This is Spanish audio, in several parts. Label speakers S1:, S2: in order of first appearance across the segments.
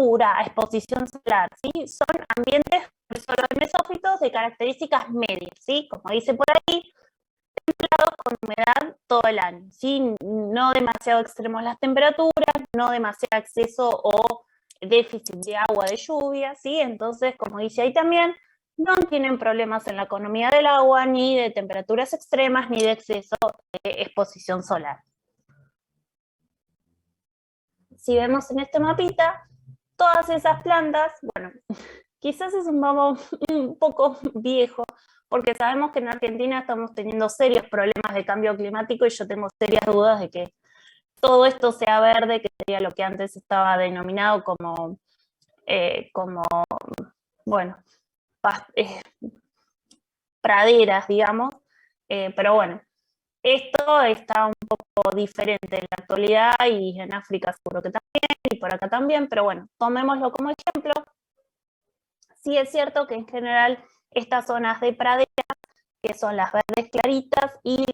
S1: temperatura, a exposición solar, ¿sí? Son ambientes, por eso los mesófitos, de características medias, ¿sí? Como dice por ahí, con humedad todo el año, ¿sí? No demasiado extremos las temperaturas, no demasiado exceso o déficit de agua, de lluvia, ¿sí? Entonces, como dice ahí también, no tienen problemas en la economía del agua, ni de temperaturas extremas, ni de exceso de exposición solar. Si vemos en este mapita, todas esas plantas, bueno, quizás es un mapa un poco viejo, porque sabemos que en Argentina estamos teniendo serios problemas de cambio climático y yo tengo serias dudas de que todo esto sea verde, que sería lo que antes estaba denominado como bueno, praderas, digamos, pero bueno, esto está un poco diferente en la actualidad y en África seguro que también, y por acá también, pero bueno, tomémoslo como ejemplo. Sí es cierto que en general estas zonas de pradera, que son las verdes claritas, y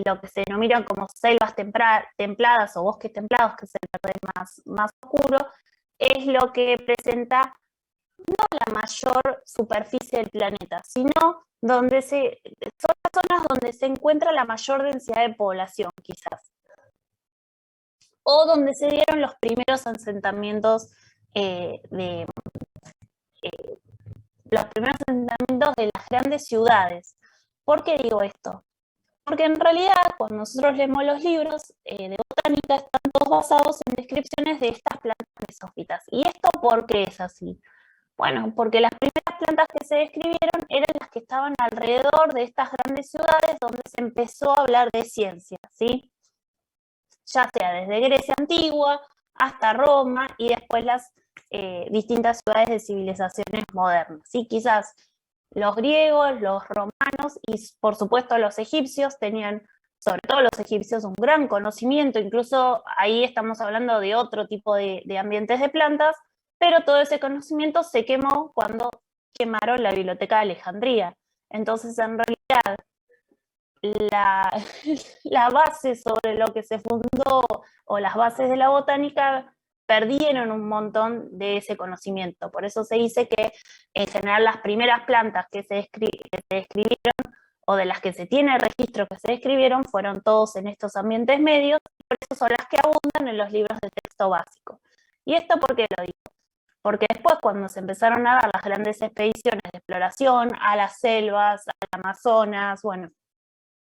S1: lo que se denominan como selvas templadas o bosques templados, que es el verde más oscuro, es lo que presenta no la mayor superficie del planeta, sino son las zonas donde se encuentra la mayor densidad de población, quizás, o donde se dieron los primeros asentamientos los primeros asentamientos de las grandes ciudades. ¿Por qué digo esto? Porque en realidad, cuando nosotros leemos los libros de botánica, están todos basados en descripciones de estas plantas mesófitas. ¿Y esto por qué es así? Bueno, porque las primeras plantas que se describieron eran las que estaban alrededor de estas grandes ciudades donde se empezó a hablar de ciencia, ¿sí? Ya sea desde Grecia antigua hasta Roma y después las distintas ciudades de civilizaciones modernas, ¿sí? Quizás los griegos, los romanos y por supuesto los egipcios tenían, sobre todo los egipcios, un gran conocimiento, incluso ahí estamos hablando de otro tipo de ambientes de plantas, pero todo ese conocimiento se quemó cuando quemaron la Biblioteca de Alejandría. Entonces, en realidad, la, la base sobre lo que se fundó o las bases de la botánica perdieron un montón de ese conocimiento. Por eso se dice que en general las primeras plantas que se describieron o de las que se tiene registro que se describieron fueron todos en estos ambientes medios, y por eso son las que abundan en los libros de texto básico. ¿Y esto por qué lo digo? Porque después, cuando se empezaron a dar las grandes expediciones de exploración a las selvas, al Amazonas, bueno,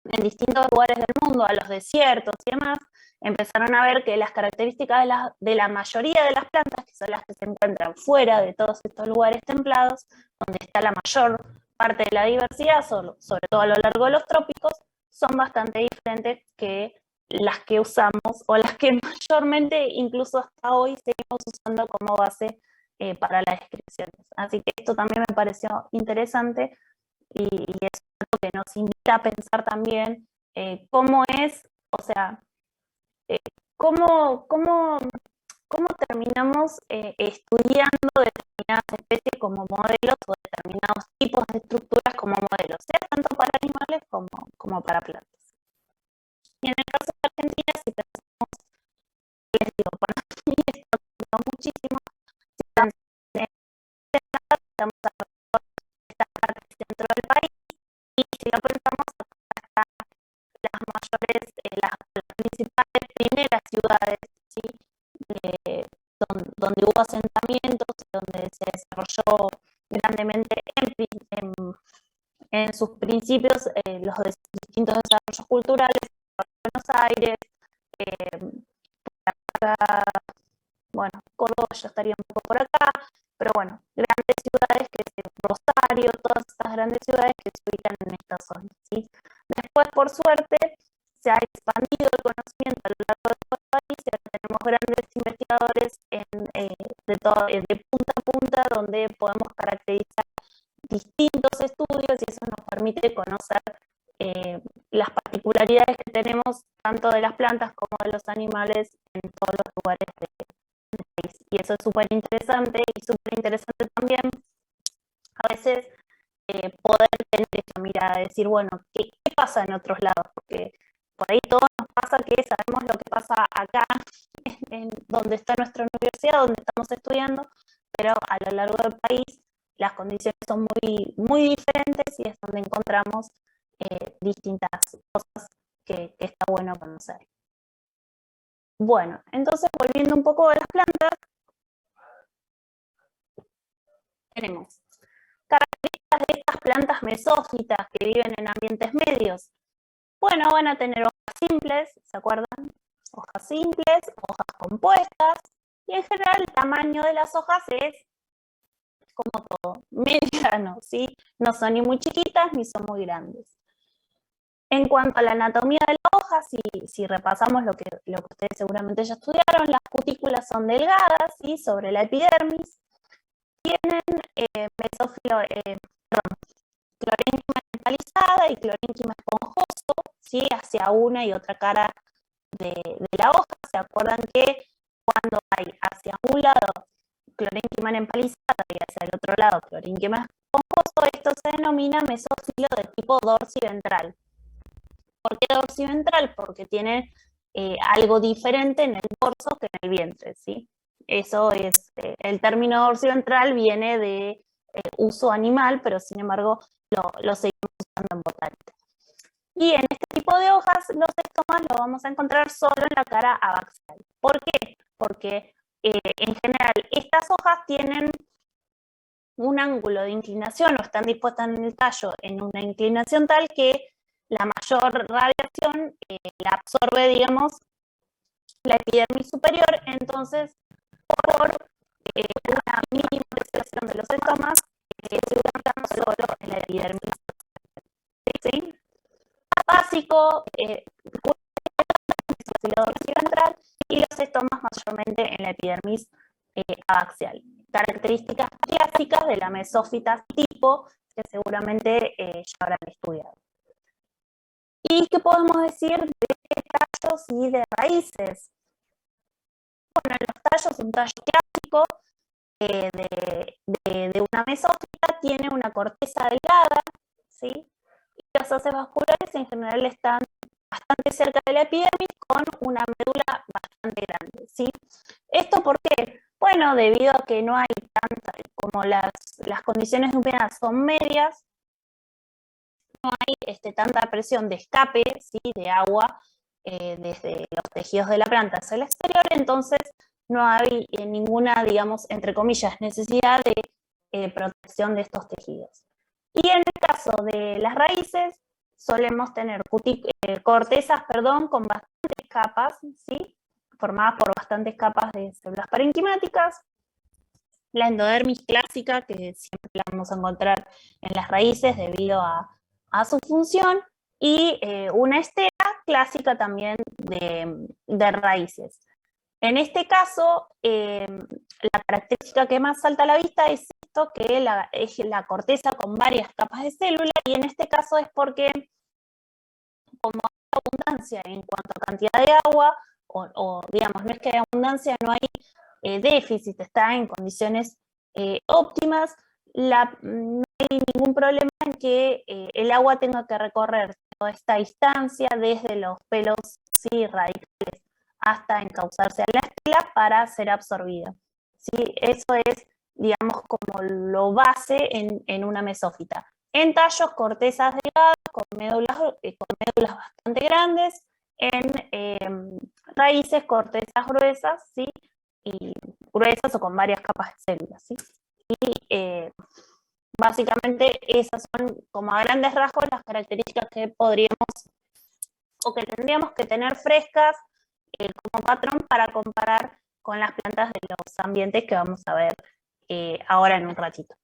S1: en distintos lugares del mundo, a los desiertos y demás, empezaron a ver que las características de la mayoría de las plantas, que son las que se encuentran fuera de todos estos lugares templados, donde está la mayor parte de la diversidad, sobre todo a lo largo de los trópicos, son bastante diferentes que las que usamos o las que mayormente incluso hasta hoy seguimos usando como base para las descripciones. Así que esto también me pareció interesante y es algo que nos invita a pensar también cómo es, o sea, eh, cómo terminamos estudiando determinadas especies como modelos o determinados tipos de estructuras como modelos, sea tanto para animales como para plantas. Y en el caso de Argentina, si pensamos, les digo, para mí esto cambió muchísimo, si estamos alrededor de esta parte centro del país, y si lo pensamos, acá las mayores, las principales primeras ciudades, ¿sí? Donde hubo asentamientos, donde se desarrolló grandemente en sus principios los distintos desarrollos culturales, Buenos Aires, acá, bueno, Córdoba ya estaría un poco por acá, pero bueno, grandes ciudades Rosario, todas estas grandes ciudades que se ubican en esta zona, ¿sí? Después, por suerte, se ha expandido el conocimiento a lo largo de todo el país, y ahora tenemos grandes investigadores de punta a punta, donde podemos caracterizar distintos estudios, y eso nos permite conocer las particularidades que tenemos tanto de las plantas como de los animales en todos los lugares del país. Y eso es súper interesante, y súper interesante también a veces poder tener esa mirada, decir, bueno, ¿qué pasa en otros lados? Porque por ahí todo nos pasa que sabemos lo que pasa acá en donde está nuestra universidad, donde estamos estudiando, pero a lo largo del país las condiciones son muy diferentes y es donde encontramos distintas cosas que está bueno conocer. Bueno, entonces volviendo un poco a las plantas, tenemos características de estas plantas mesófitas que viven en ambientes medios. Bueno, van a tener hojas simples, ¿se acuerdan? Hojas simples, hojas compuestas, y en general el tamaño de las hojas es, como todo, mediano, ¿sí? No son ni muy chiquitas ni son muy grandes. En cuanto a la anatomía de la hoja, si repasamos lo que ustedes seguramente ya estudiaron, las cutículas son delgadas, ¿sí? Sobre la epidermis, tienen clorénquima metalizada y clorénquima esponjoso, ¿sí? Hacia una y otra cara de la hoja. ¿Se acuerdan que cuando hay hacia un lado clorénquima empalizada y hacia el otro lado clorénquima esponjoso, esto se denomina mesófilo de tipo dorsiventral? ¿Por qué dorsiventral? Porque tiene algo diferente en el dorso que en el vientre, ¿sí? Eso es, el término dorsiventral viene de uso animal, pero sin embargo lo seguimos usando en botánica. Y en este tipo de hojas, los estomas los vamos a encontrar solo en la cara abaxial. ¿Por qué? Porque en general estas hojas tienen un ángulo de inclinación o están dispuestas en el tallo en una inclinación tal que la mayor radiación la absorbe, digamos, la epidermis superior. Entonces, por una mínima presión de los estomas, se ubican solo en la epidermis. ¿Sí? Básico, central, y los estomas mayormente en la epidermis abaxial. Características clásicas de la mesófita tipo que seguramente ya habrán estudiado. ¿Y qué podemos decir de tallos y de raíces? Bueno, los tallos, un tallo clásico de una mesófita tiene una corteza delgada, ¿sí? Y los haces vasculares en general están bastante cerca de la epidermis con una médula bastante grande, ¿sí? ¿Esto por qué? Bueno, debido a que no hay tanta, como las condiciones de humedad son medias, no hay tanta presión de escape, ¿sí? De agua desde los tejidos de la planta hacia el exterior, entonces no hay ninguna, digamos, entre comillas, necesidad de protección de estos tejidos. Y en el caso de las raíces, solemos tener cortezas, con bastantes capas, ¿sí? Formadas por bastantes capas de células parenquimáticas. La endodermis clásica, que siempre la vamos a encontrar en las raíces debido a su función, y una estera clásica también de raíces. En este caso, la característica que más salta a la vista es esto, que es la corteza con varias capas de célula, y en este caso es porque, como hay abundancia en cuanto a cantidad de agua, o digamos, no es que haya abundancia, no hay déficit, está en condiciones óptimas, no hay ningún problema en que el agua tenga que recorrer toda esta distancia desde los pelos, ¿sí? Radicales hasta encauzarse a la estela para ser absorbida, ¿sí? Eso es, digamos, como lo base en una mesófita. En tallos, cortezas delgadas con médulas bastante grandes. En raíces, cortezas gruesas, ¿sí? Y gruesas o con varias capas de células, ¿sí? Y básicamente esas son, como a grandes rasgos, las características que podríamos o que tendríamos que tener frescas como patrón para comparar con las plantas de los ambientes que vamos a ver ahora en un ratito.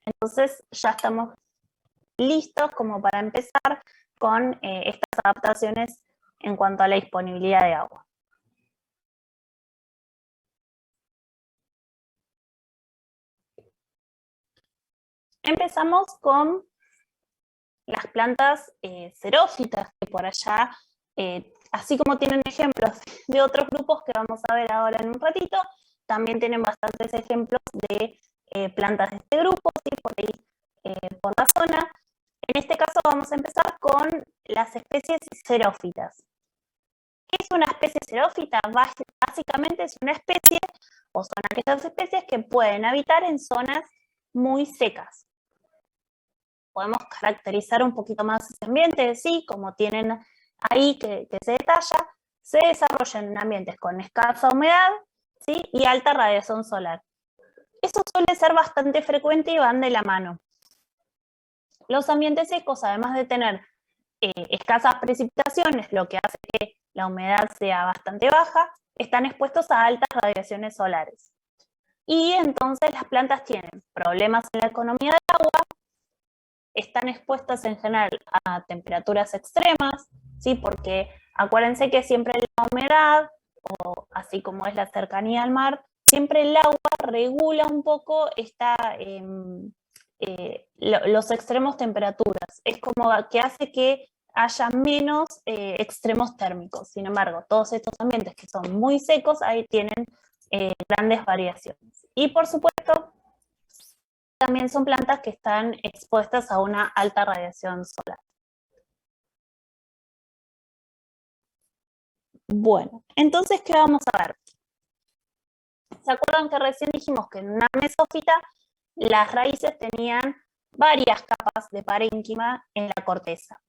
S1: Entonces ya estamos listos como para empezar con estas adaptaciones en cuanto a la disponibilidad de agua. Empezamos con las plantas xerófitas, que por allá, así como tienen ejemplos de otros grupos que vamos a ver ahora en un ratito, también tienen bastantes ejemplos de plantas de este grupo, ¿sí? Por ahí, por la zona. En este caso vamos a empezar con las especies xerófitas. ¿Qué es una especie xerófita? Básicamente es una especie, o son aquellas especies que pueden habitar en zonas muy secas. Podemos caracterizar un poquito más ese ambiente, sí, como tienen ahí que se detalla, se desarrollan en ambientes con escasa humedad, ¿sí? Y alta radiación solar. Eso suele ser bastante frecuente y van de la mano. Los ambientes secos, además de tener escasas precipitaciones, lo que hace que la humedad sea bastante baja, están expuestos a altas radiaciones solares. Y entonces las plantas tienen problemas en la economía del agua, están expuestas en general a temperaturas extremas, ¿sí? Porque acuérdense que siempre la humedad, o así como es la cercanía al mar, siempre el agua regula un poco los extremos temperaturas. Es como que hace que haya menos extremos térmicos. Sin embargo, todos estos ambientes que son muy secos, ahí tienen grandes variaciones. Y por supuesto, también son plantas que están expuestas a una alta radiación solar. Bueno, entonces, ¿qué vamos a ver? ¿Se acuerdan que recién dijimos que en una mesófita las raíces tenían varias capas de parénquima en la corteza?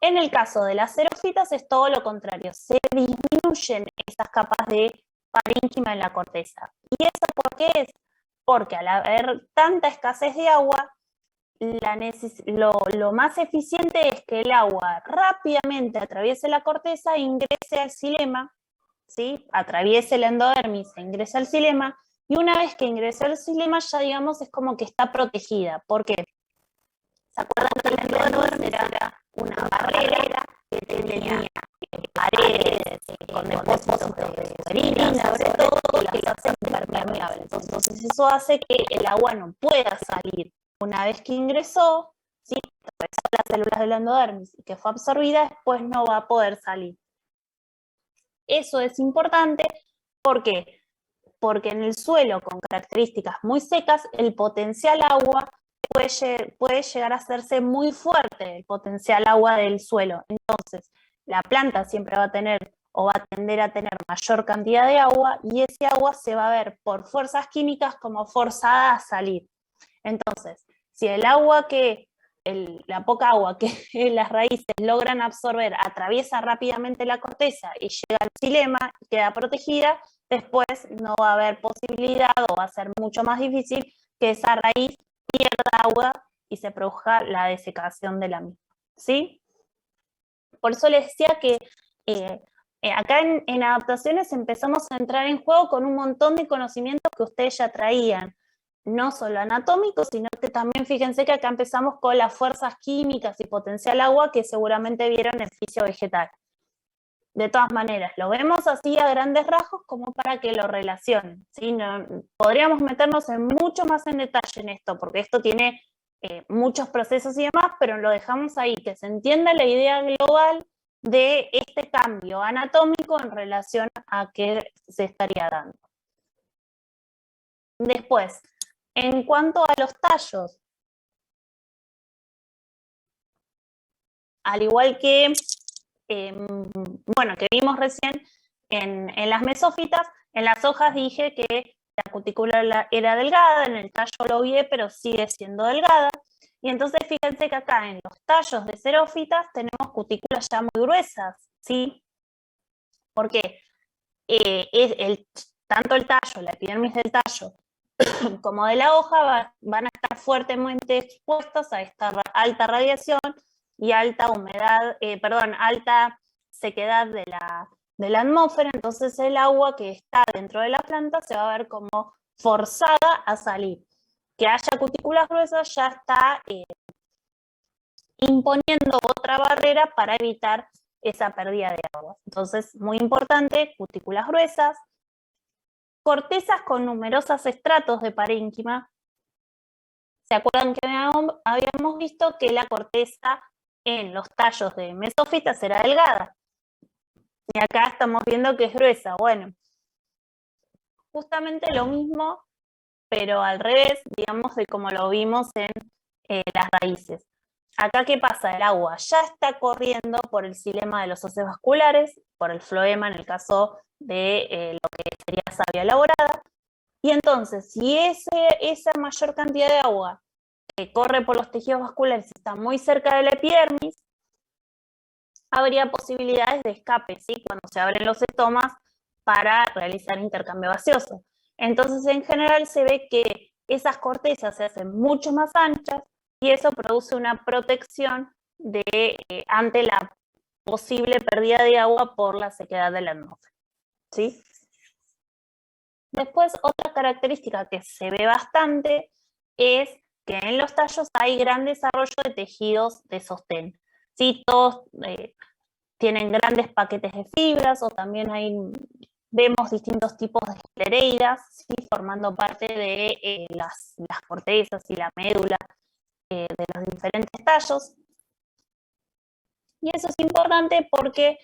S1: En el caso de las xerófitas es todo lo contrario, se disminuyen esas capas de parénquima en la corteza. ¿Y eso por qué es? Porque al haber tanta escasez de agua, lo más eficiente es que el agua rápidamente atraviese la corteza e ingrese al xilema, ¿sí? Atraviese la endodermis e ingrese al xilema, y una vez que ingrese al xilema ya digamos es como que está protegida. ¿Por qué? ¿Se acuerdan que la endodermis era una barrera que tenía paredes con depósitos de orina, sobre todo, que las hacen permeables? Entonces eso hace que el agua no pueda salir. Una vez que ingresó, ¿sí? Atravesó las células de la endodermis y que fue absorbida, después no va a poder salir. Eso es importante, ¿por qué? Porque en el suelo con características muy secas, el potencial agua puede llegar a hacerse muy fuerte, el potencial agua del suelo. Entonces, la planta siempre va a tener o va a tender a tener mayor cantidad de agua, y ese agua se va a ver por fuerzas químicas como forzada a salir. Entonces, si el agua la poca agua que las raíces logran absorber atraviesa rápidamente la corteza y llega al xilema y queda protegida, después no va a haber posibilidad o va a ser mucho más difícil que esa raíz pierda agua y se produzca la desecación de la misma, ¿sí? Por eso les decía que acá en adaptaciones empezamos a entrar en juego con un montón de conocimientos que ustedes ya traían, no solo anatómicos, sino que también fíjense que acá empezamos con las fuerzas químicas y potencial agua que seguramente vieron en fisio vegetal. De todas maneras, lo vemos así a grandes rasgos como para que lo relacionen, ¿sí? Podríamos meternos mucho más en detalle en esto, porque esto tiene muchos procesos y demás, pero lo dejamos ahí, que se entienda la idea global de este cambio anatómico en relación a qué se estaría dando. Después, en cuanto a los tallos, al igual que, bueno, que vimos recién en las mesófitas, en las hojas dije que la cutícula era delgada, en el tallo lo vi, pero sigue siendo delgada. Y entonces fíjense que acá en los tallos de xerófitas tenemos cutículas ya muy gruesas, ¿sí? Porque tanto el tallo, la epidermis del tallo, como de la hoja van a estar fuertemente expuestos a esta alta radiación y alta humedad, alta sequedad de la atmósfera. Entonces el agua que está dentro de la planta se va a ver como forzada a salir. Que haya cutículas gruesas ya está imponiendo otra barrera para evitar esa pérdida de agua. Entonces, muy importante, cutículas gruesas, cortezas con numerosos estratos de parénquima. ¿Se acuerdan que habíamos visto que la corteza en los tallos de mesófitas era delgada? Y acá estamos viendo que es gruesa. Bueno, justamente lo mismo, pero al revés, digamos, de como lo vimos en las raíces. Acá, ¿qué pasa? El agua ya está corriendo por el xilema de los haces vasculares, por el floema en el caso de lo que sería savia elaborada, y entonces, si esa mayor cantidad de agua que corre por los tejidos vasculares está muy cerca de la epidermis, habría posibilidades de escape, ¿sí? Cuando se abren los estomas para realizar intercambio gaseoso. Entonces, en general se ve que esas cortezas se hacen mucho más anchas y eso produce una protección ante la posible pérdida de agua por la sequedad de la atmósfera, ¿sí? Después, otra característica que se ve bastante es que en los tallos hay gran desarrollo de tejidos de sostén. ¿Sí? Todos tienen grandes paquetes de fibras o también vemos distintos tipos de esclereidas, ¿sí? Formando parte de las cortezas y la médula de los diferentes tallos. Y eso es importante porque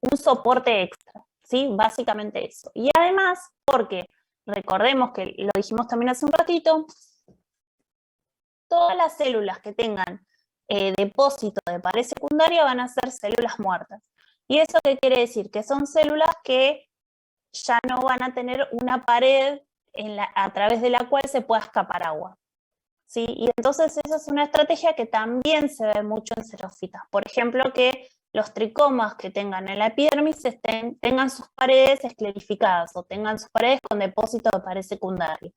S1: un soporte extra, ¿sí? Básicamente eso. Y además, porque recordemos que lo dijimos también hace un ratito, todas las células que tengan depósito de pared secundaria van a ser células muertas. ¿Y eso qué quiere decir? Que son células que ya no van a tener una pared a través de la cual se pueda escapar agua. ¿Sí? Y entonces esa es una estrategia que también se ve mucho en xerófitas. Por ejemplo, que los tricomas que tengan en la epidermis tengan sus paredes esclerificadas o tengan sus paredes con depósito de pared secundaria.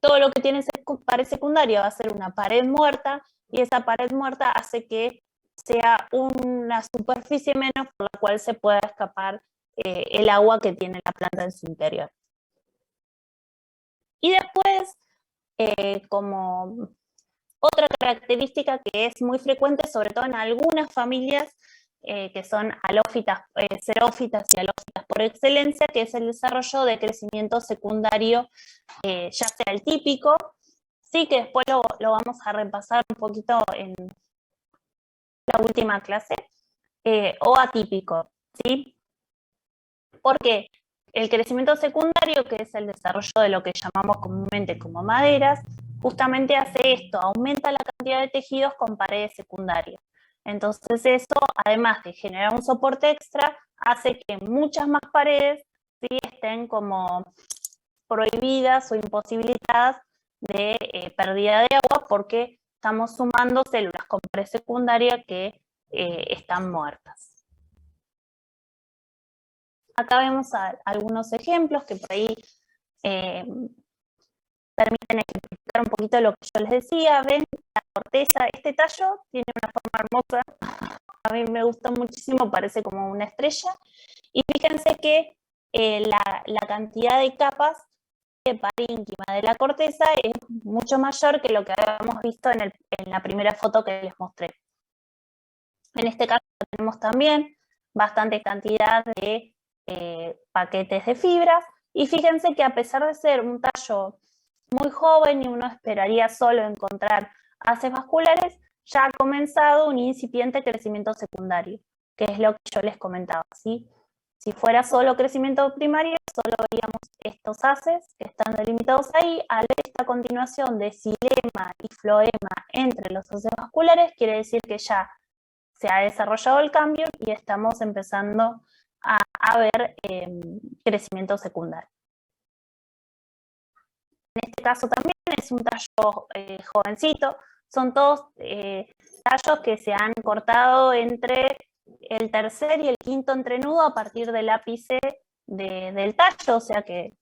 S1: Todo lo que tiene pared secundaria va a ser una pared muerta y esa pared muerta hace que sea una superficie menos por la cual se pueda escapar el agua que tiene la planta en su interior. Y después, como otra característica que es muy frecuente, sobre todo en algunas familias que son xerófitas y halófitas por excelencia, que es el desarrollo de crecimiento secundario, ya sea el típico, sí, que después lo vamos a repasar un poquito en la última clase, o atípico, ¿sí? Porque el crecimiento secundario, que es el desarrollo de lo que llamamos comúnmente como maderas, justamente hace esto, aumenta la cantidad de tejidos con paredes secundarias. Entonces eso, además de generar un soporte extra, hace que muchas más paredes, ¿sí?, estén como prohibidas o imposibilitadas de pérdida de agua porque estamos sumando células con pared secundaria que están muertas. Acá vemos algunos ejemplos que por ahí permiten explicar un poquito lo que yo les decía. Ven la corteza, este tallo tiene una forma hermosa, a mí me gustó muchísimo, parece como una estrella. Y fíjense que la cantidad de capas de parínquima de la corteza es mucho mayor que lo que habíamos visto en la primera foto que les mostré. En este caso tenemos también bastante cantidad de paquetes de fibras, y fíjense que a pesar de ser un tallo muy joven y uno esperaría solo encontrar haces vasculares, ya ha comenzado un incipiente crecimiento secundario, que es lo que yo les comentaba, ¿sí? Si fuera solo crecimiento primario, solo veríamos estos haces que están delimitados ahí. Al ver esta continuación de xilema y floema entre los haces vasculares, quiere decir que ya se ha desarrollado el cambio y estamos empezando a ver crecimiento secundario. En este caso también es un tallo jovencito, son todos tallos que se han cortado entre el tercer y el quinto entrenudo a partir del ápice del tallo, o sea que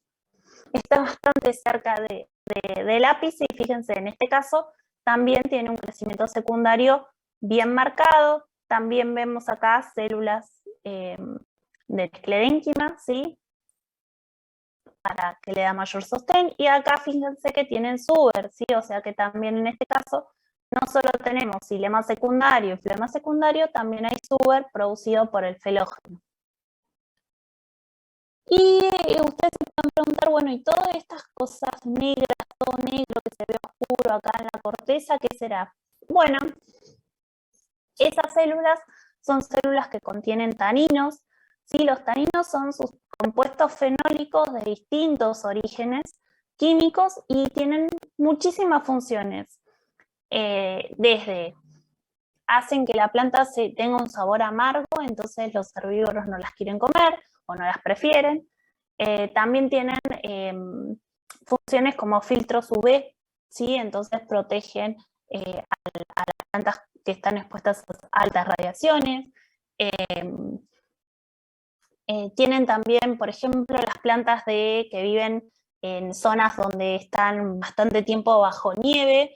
S1: está bastante cerca del ápice, y fíjense, en este caso también tiene un crecimiento secundario bien marcado. También vemos acá células de esclerénquima, ¿sí?, para que le da mayor sostén, y acá fíjense que tienen suber, ¿sí?, o sea que también en este caso no solo tenemos xilema secundario y flema secundario, también hay suber producido por el felógeno. Y ustedes se pueden preguntar, bueno, y todas estas cosas negras, todo negro que se ve oscuro acá en la corteza, ¿qué será? Bueno, esas células son células que contienen taninos, ¿sí? Los taninos son sus compuestos fenólicos de distintos orígenes químicos y tienen muchísimas funciones. Desde hacen que la planta tenga un sabor amargo, entonces los herbívoros no las quieren comer o no las prefieren. También tienen funciones como filtros UV, ¿sí? Entonces protegen a las plantas que están expuestas a altas radiaciones. Tienen también, por ejemplo, las plantas que viven en zonas donde están bastante tiempo bajo nieve,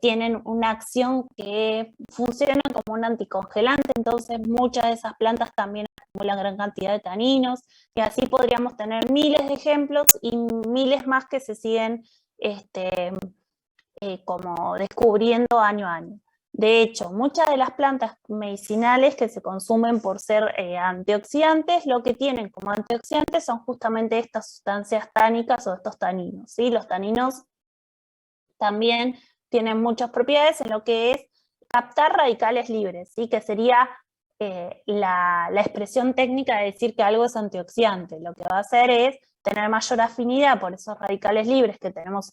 S1: tienen una acción que funciona como un anticongelante, entonces muchas de esas plantas también acumulan gran cantidad de taninos, y así podríamos tener miles de ejemplos y miles más que se siguen como descubriendo año a año. De hecho, muchas de las plantas medicinales que se consumen por ser antioxidantes, lo que tienen como antioxidantes son justamente estas sustancias tánicas o estos taninos, ¿sí? Los taninos también tienen muchas propiedades en lo que es captar radicales libres, ¿sí? Que sería la expresión técnica de decir que algo es antioxidante. Lo que va a hacer es tener mayor afinidad por esos radicales libres que tenemos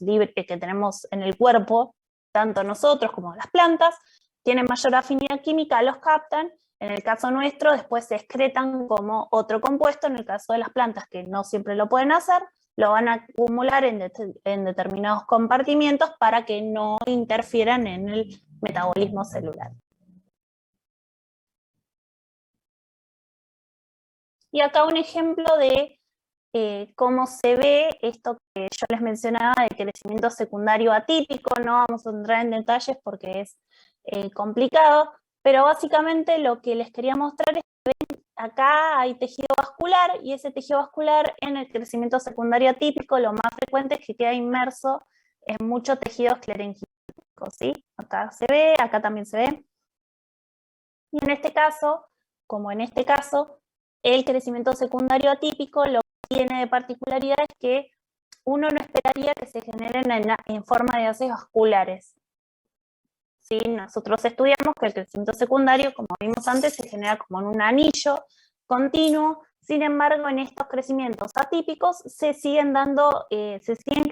S1: en el cuerpo, tanto nosotros como las plantas, tienen mayor afinidad química, los captan. En el caso nuestro, después se excretan como otro compuesto. En el caso de las plantas, que no siempre lo pueden hacer, lo van a acumular en determinados compartimientos para que no interfieran en el metabolismo celular. Y acá un ejemplo de cómo se ve esto que yo les mencionaba de crecimiento secundario atípico. No vamos a entrar en detalles porque es complicado, pero básicamente lo que les quería mostrar es que acá hay tejido vascular, y ese tejido vascular en el crecimiento secundario atípico lo más frecuente es que queda inmerso en mucho tejido esclerénquico, ¿sí? Acá se ve, acá también se ve. Y en este caso, como en este caso, el crecimiento secundario atípico lo que tiene de particularidad es que uno no esperaría que se generen en forma de haces vasculares. ¿Sí? Nosotros estudiamos que el crecimiento secundario, como vimos antes, se genera como en un anillo continuo. Sin embargo, en estos crecimientos atípicos se siguen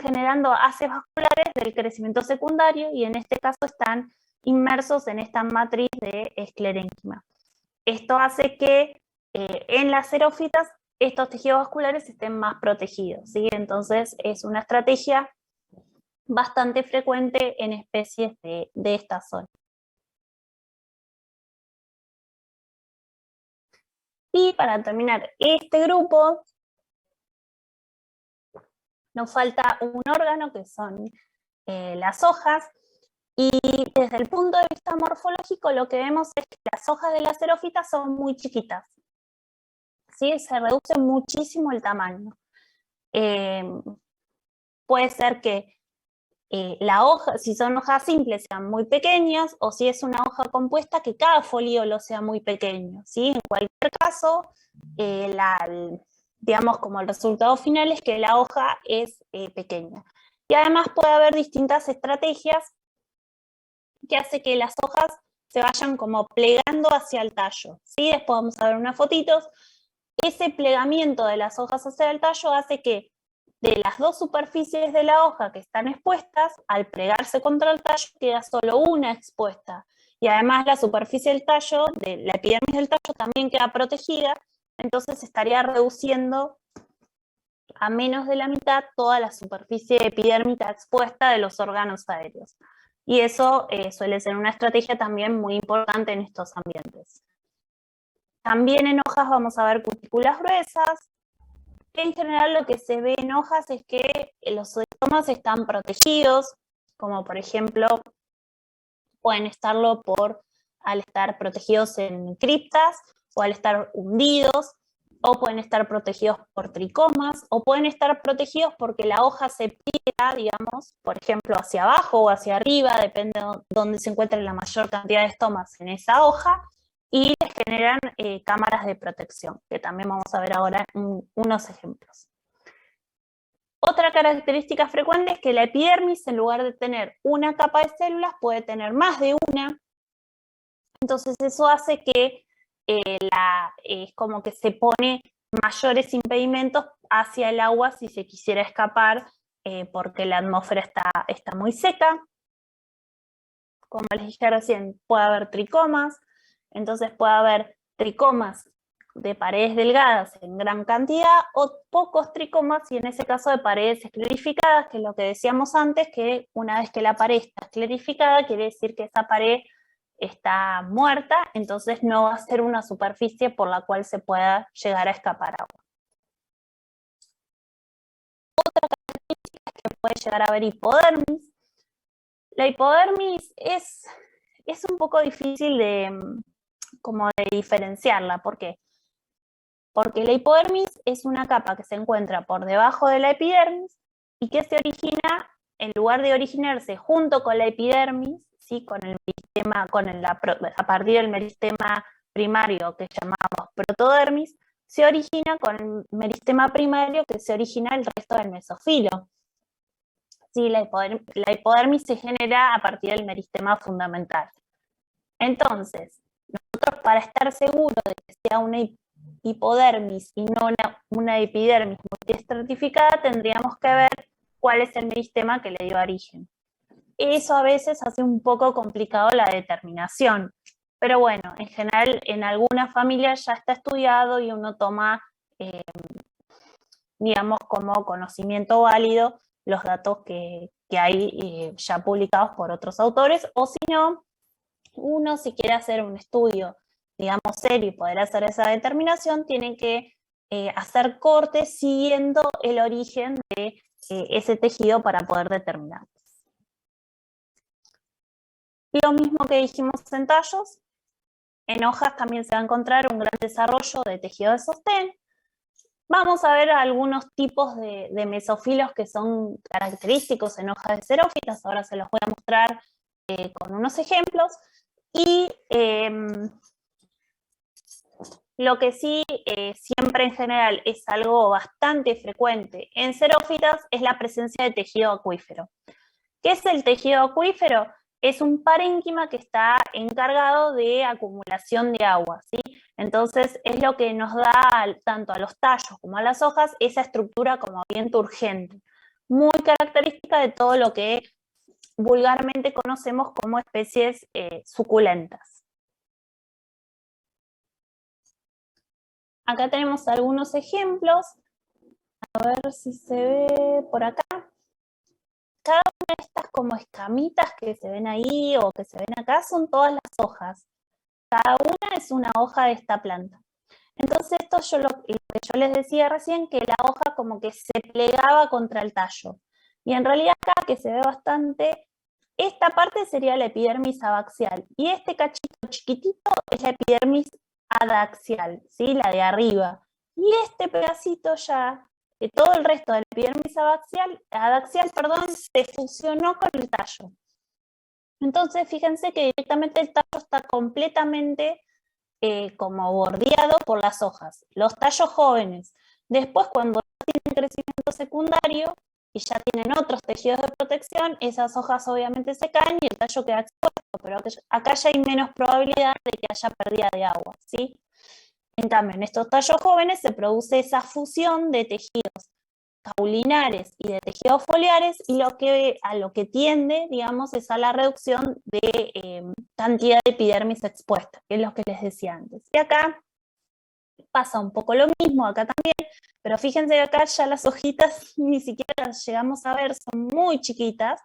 S1: generando haces vasculares del crecimiento secundario, y en este caso están inmersos en esta matriz de esclerénquima. Esto hace que en las xerófitas estos tejidos vasculares estén más protegidos, ¿sí? Entonces es una estrategia bastante frecuente en especies de esta zona. Y para terminar este grupo, nos falta un órgano que son las hojas, y desde el punto de vista morfológico lo que vemos es que las hojas de las xerófitas son muy chiquitas, ¿sí? Se reduce muchísimo el tamaño. Puede ser que la hoja, si son hojas simples, sean muy pequeñas, o si es una hoja compuesta, que cada folíolo sea muy pequeño, ¿sí? En cualquier caso, digamos, como el resultado final es que la hoja es pequeña. Y además puede haber distintas estrategias que hace que las hojas se vayan como plegando hacia el tallo, ¿sí? Después vamos a ver unas fotitos. Ese plegamiento de las hojas hacia el tallo hace que de las dos superficies de la hoja que están expuestas, al plegarse contra el tallo queda solo una expuesta. Y además la superficie del tallo, de la epidermis del tallo, también queda protegida, entonces estaría reduciendo a menos de la mitad toda la superficie epidérmica expuesta de los órganos aéreos. Y eso suele ser una estrategia también muy importante en estos ambientes. También en hojas vamos a ver cutículas gruesas. En general lo que se ve en hojas es que los estomas están protegidos, como por ejemplo pueden estarlo al estar protegidos en criptas, o al estar hundidos, o pueden estar protegidos por tricomas, o pueden estar protegidos porque la hoja se pliega, digamos, por ejemplo, hacia abajo o hacia arriba, depende de dónde se encuentre la mayor cantidad de estomas en esa hoja, y les generan cámaras de protección, que también vamos a ver ahora unos ejemplos. Otra característica frecuente es que la epidermis, en lugar de tener una capa de células, puede tener más de una. Entonces eso hace que es como que se pone mayores impedimentos hacia el agua si se quisiera escapar porque la atmósfera está muy seca. Como les dije recién, puede haber tricomas, entonces puede haber tricomas de paredes delgadas en gran cantidad o pocos tricomas, y en ese caso de paredes esclerificadas, que es lo que decíamos antes, que una vez que la pared está esclerificada, quiere decir que esa pared está muerta, entonces no va a ser una superficie por la cual se pueda llegar a escapar agua. Otra característica es que puede llegar a haber hipodermis. La hipodermis es un poco difícil como de diferenciarla. ¿Por qué? Porque la hipodermis es una capa que se encuentra por debajo de la epidermis y que se origina, en lugar de originarse junto con la epidermis, ¿sí? Con el meristema, a partir del meristema primario que llamamos protodermis, se origina con el meristema primario que se origina el resto del mesofilo. Sí, la hipodermis se genera a partir del meristema fundamental. Entonces, nosotros, para estar seguros de que sea una hipodermis y no una epidermis multiestratificada, tendríamos que ver cuál es el meristema que le dio origen. Eso a veces hace un poco complicado la determinación, pero bueno, en general en algunas familias ya está estudiado y uno toma, digamos, como conocimiento válido los datos que hay ya publicados por otros autores, o si no, uno, si quiere hacer un estudio, digamos, serio y poder hacer esa determinación, tiene que hacer cortes siguiendo el origen de ese tejido para poder determinar. Lo mismo que dijimos en tallos, en hojas también se va a encontrar un gran desarrollo de tejido de sostén. Vamos a ver algunos tipos de mesofilos que son característicos en hojas de xerófitas, ahora se los voy a mostrar con unos ejemplos. Y lo que sí siempre en general es algo bastante frecuente en xerófitas es la presencia de tejido acuífero. ¿Qué es el tejido acuífero? Es un parénquima que está encargado de acumulación de agua, ¿sí? Entonces es lo que nos da tanto a los tallos como a las hojas esa estructura como bien turgente, muy característica de todo lo que vulgarmente conocemos como especies suculentas. Acá tenemos algunos ejemplos, a ver si se ve por acá. Cada una de estas como escamitas que se ven ahí o que se ven acá son todas las hojas. Cada una es una hoja de esta planta. Entonces esto lo que yo les decía recién, que la hoja como que se plegaba contra el tallo. Y en realidad acá, que se ve bastante, esta parte sería la epidermis abaxial. Y este cachito chiquitito es la epidermis adaxial, ¿sí? La de arriba. Y este pedacito ya, todo el resto de la epidermis adaxial, se fusionó con el tallo. Entonces, fíjense que directamente el tallo está completamente como bordeado por las hojas. Los tallos jóvenes. Después, cuando tienen crecimiento secundario y ya tienen otros tejidos de protección, esas hojas obviamente se caen y el tallo queda expuesto, pero acá ya hay menos probabilidad de que haya pérdida de agua, ¿sí? En cambio, en estos tallos jóvenes se produce esa fusión de tejidos caulinares y de tejidos foliares, y a lo que tiende, digamos, es a la reducción de cantidad de epidermis expuesta, que es lo que les decía antes. Y acá pasa un poco lo mismo, acá también, pero fíjense que acá ya las hojitas ni siquiera las llegamos a ver, son muy chiquitas,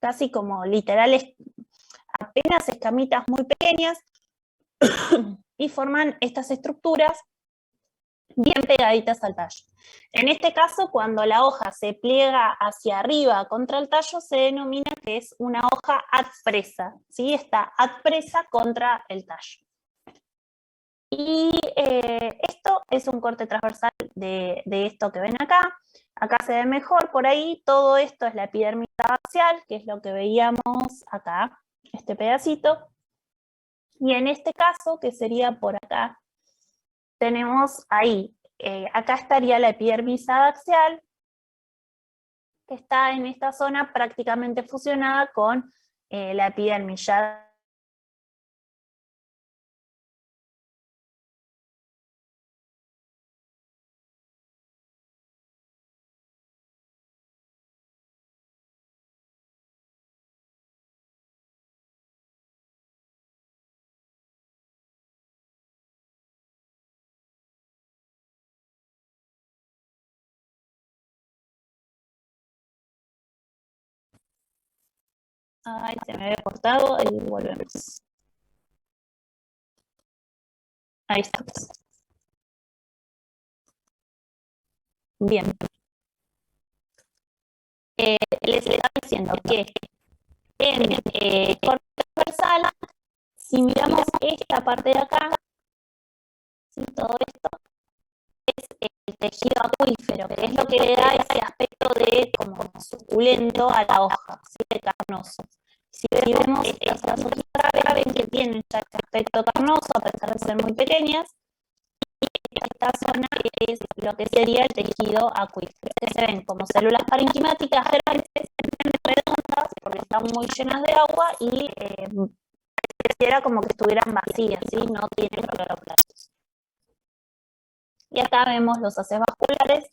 S1: casi como literales, apenas escamitas muy pequeñas, y forman estas estructuras bien pegaditas al tallo. En este caso, cuando la hoja se pliega hacia arriba contra el tallo, se denomina que es una hoja adpresa, ¿sí? Está adpresa contra el tallo. Y esto es un corte transversal de esto que ven acá. Acá se ve mejor por ahí. Todo esto es la epidermis abaxial, que es lo que veíamos acá, este pedacito. Y en este caso, que sería por acá, tenemos ahí, acá estaría la epidermis adaxial, que está en esta zona prácticamente fusionada con la epidermis ya Ay, se me había cortado y volvemos. Ahí está. Bien. Les estaba diciendo que en corte transversal, si miramos esta parte de acá, ¿sí? Todo esto es el tejido acuífero, que es lo que le da ese aspecto de como suculento a la hoja, ¿sí? De carnoso. Si vemos estas hojitas, ven que tienen ya este aspecto carnoso, a pesar de ser muy pequeñas, y esta zona es lo que sería el tejido acuífero, que se ven como células parenquimáticas grandes, redondas, porque están muy llenas de agua y pareciera como que estuvieran vacías, ¿sí? No tienen cloroplastos. Y acá vemos los haces vasculares,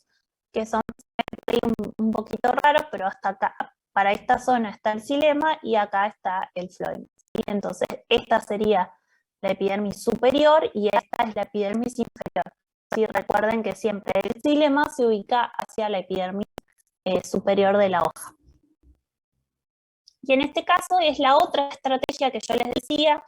S1: que son un poquito raros, pero hasta acá, para esta zona está el xilema y acá está el floema. ¿Sí? Entonces, esta sería la epidermis superior y esta es la epidermis inferior. ¿Sí? Recuerden que siempre el xilema se ubica hacia la epidermis superior de la hoja. Y en este caso es la otra estrategia que yo les decía,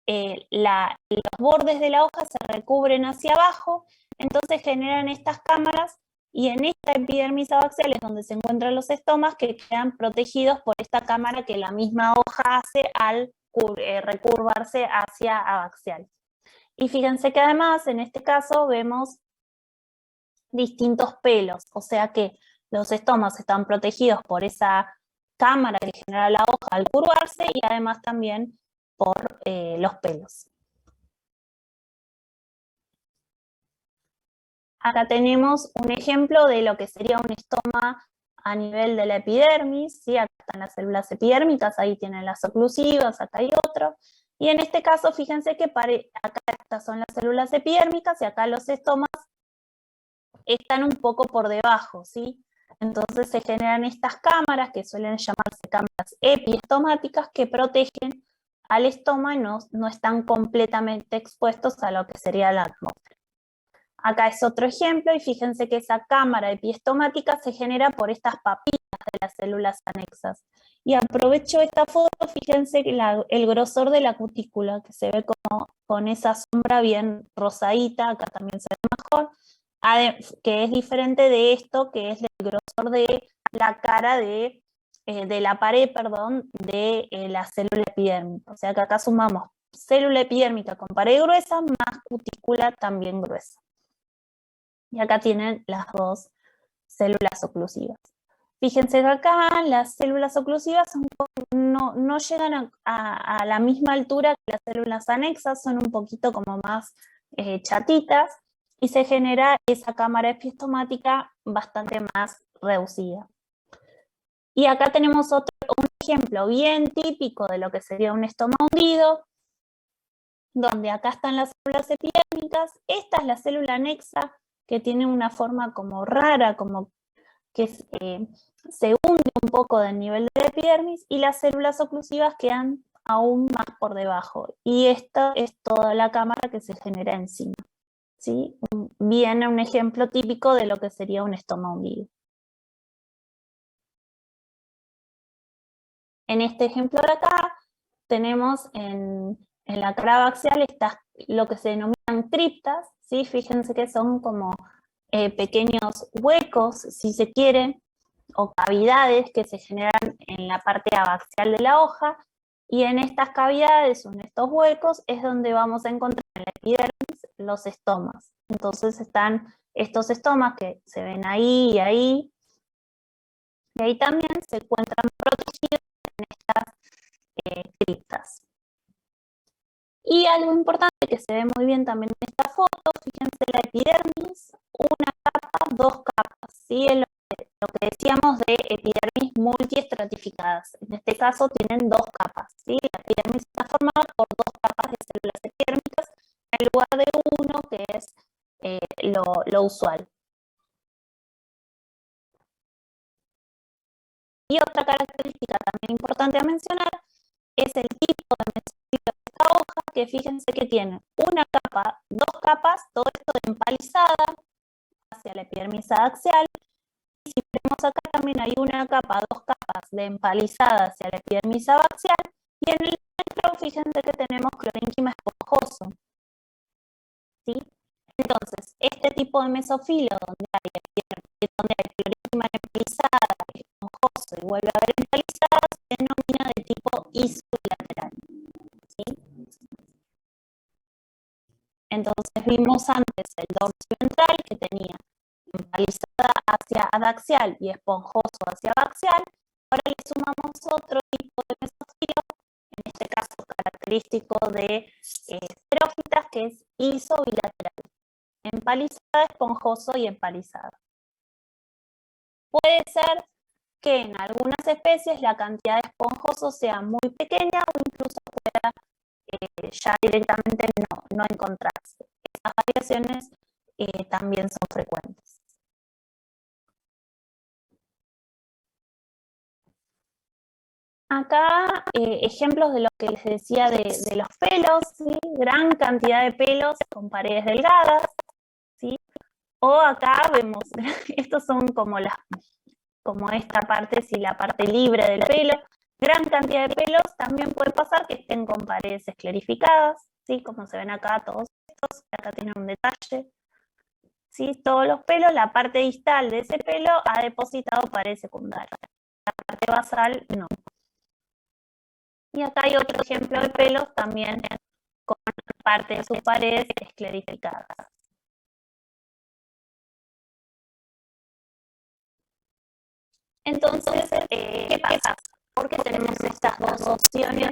S1: los bordes de la hoja se recubren hacia abajo, entonces generan estas cámaras y en esta epidermis abaxial es donde se encuentran los estomas que quedan protegidos por esta cámara que la misma hoja hace al recurvarse hacia abaxial. Y fíjense que además en este caso vemos distintos pelos, o sea que los estomas están protegidos por esa cámara que genera la hoja al curvarse y además también por los pelos. Acá tenemos un ejemplo de lo que sería un estoma a nivel de la epidermis, ¿sí? Acá están las células epidérmicas, ahí tienen las oclusivas, acá hay otro. Y en este caso, fíjense que acá estas son las células epidérmicas y acá los estomas están un poco por debajo, ¿sí? Entonces se generan estas cámaras que suelen llamarse cámaras epiestomáticas que protegen al estoma y no están completamente expuestos a lo que sería la atmósfera. Acá es otro ejemplo y fíjense que esa cámara epiestomática se genera por estas papilas de las células anexas. Y aprovecho esta foto, fíjense que el grosor de la cutícula, que se ve como con esa sombra bien rosadita, acá también se ve mejor, que es diferente de esto, que es el grosor de la cara de la pared, perdón, de la célula epidérmica. O sea que acá sumamos célula epidérmica con pared gruesa más cutícula también gruesa. Y acá tienen las dos células oclusivas. Fíjense que acá las células oclusivas no llegan a la misma altura que las células anexas, son un poquito como más chatitas, y se genera esa cámara epistomática bastante más reducida. Y acá tenemos un ejemplo bien típico de lo que sería un estoma hundido, donde acá están las células epidérmicas, esta es la célula anexa, que tiene una forma como rara, como que se hunde un poco del nivel de la epidermis, y las células oclusivas quedan aún más por debajo. Y esta es toda la cámara que se genera encima. ¿Sí? Viene un ejemplo típico de lo que sería un estoma hundido. En este ejemplo de acá tenemos en la cara axial lo que se denominan criptas, ¿sí? Fíjense que son como pequeños huecos, si se quiere, o cavidades que se generan en la parte abaxial de la hoja, y en estas cavidades o en estos huecos es donde vamos a encontrar en la epidermis los estomas. Entonces están estos estomas que se ven ahí y ahí, y ahí también se encuentran protegidos en estas criptas. Y algo importante que se ve muy bien también en esta foto, fíjense la epidermis, una capa, dos capas, ¿sí? Lo que decíamos de epidermis multiestratificadas. En este caso tienen dos capas, ¿sí? La epidermis está formada por dos capas de células epidérmicas en lugar de uno, que es lo usual. Y otra característica también importante a mencionar es el tipo de mesoclio de esta hoja, que fíjense que tiene una capa, dos capas, todo esto de empalizada hacia la epidermis axial. Y si vemos acá también hay una capa, dos capas de empalizada hacia la epidermis abaxial, y en el centro, fíjense que tenemos clorénquima esponjoso, ¿sí? Entonces, este tipo de mesofilo, donde hay clorénquima empalizada, esponjoso y vuelve a haber empalizada, se denomina de tipo isobilateral, ¿sí? Entonces vimos antes el dorso ventral que tenía empalizada hacia adaxial y esponjoso hacia abaxial. Ahora le sumamos otro tipo de mesofilo, en este caso característico de xerófitas, que es isobilateral, empalizada, esponjoso y empalizada. Puede ser que en algunas especies la cantidad de esponjoso sea muy pequeña o incluso pueda ya directamente no encontrarse. Estas variaciones también son frecuentes. Acá ejemplos de lo que les decía de los pelos, ¿sí? Gran cantidad de pelos con paredes delgadas, ¿sí? O acá vemos, estos son como esta parte, sí, la parte libre del pelo. Gran cantidad de pelos, también puede pasar que estén con paredes esclerificadas, ¿sí? Como se ven acá todos estos, acá tienen un detalle, ¿sí? Todos los pelos, la parte distal de ese pelo ha depositado pared secundaria, la parte basal no. Y acá hay otro ejemplo de pelos también con parte de sus paredes esclerificadas. Entonces, ¿qué pasa? ¿Por qué tenemos estas dos opciones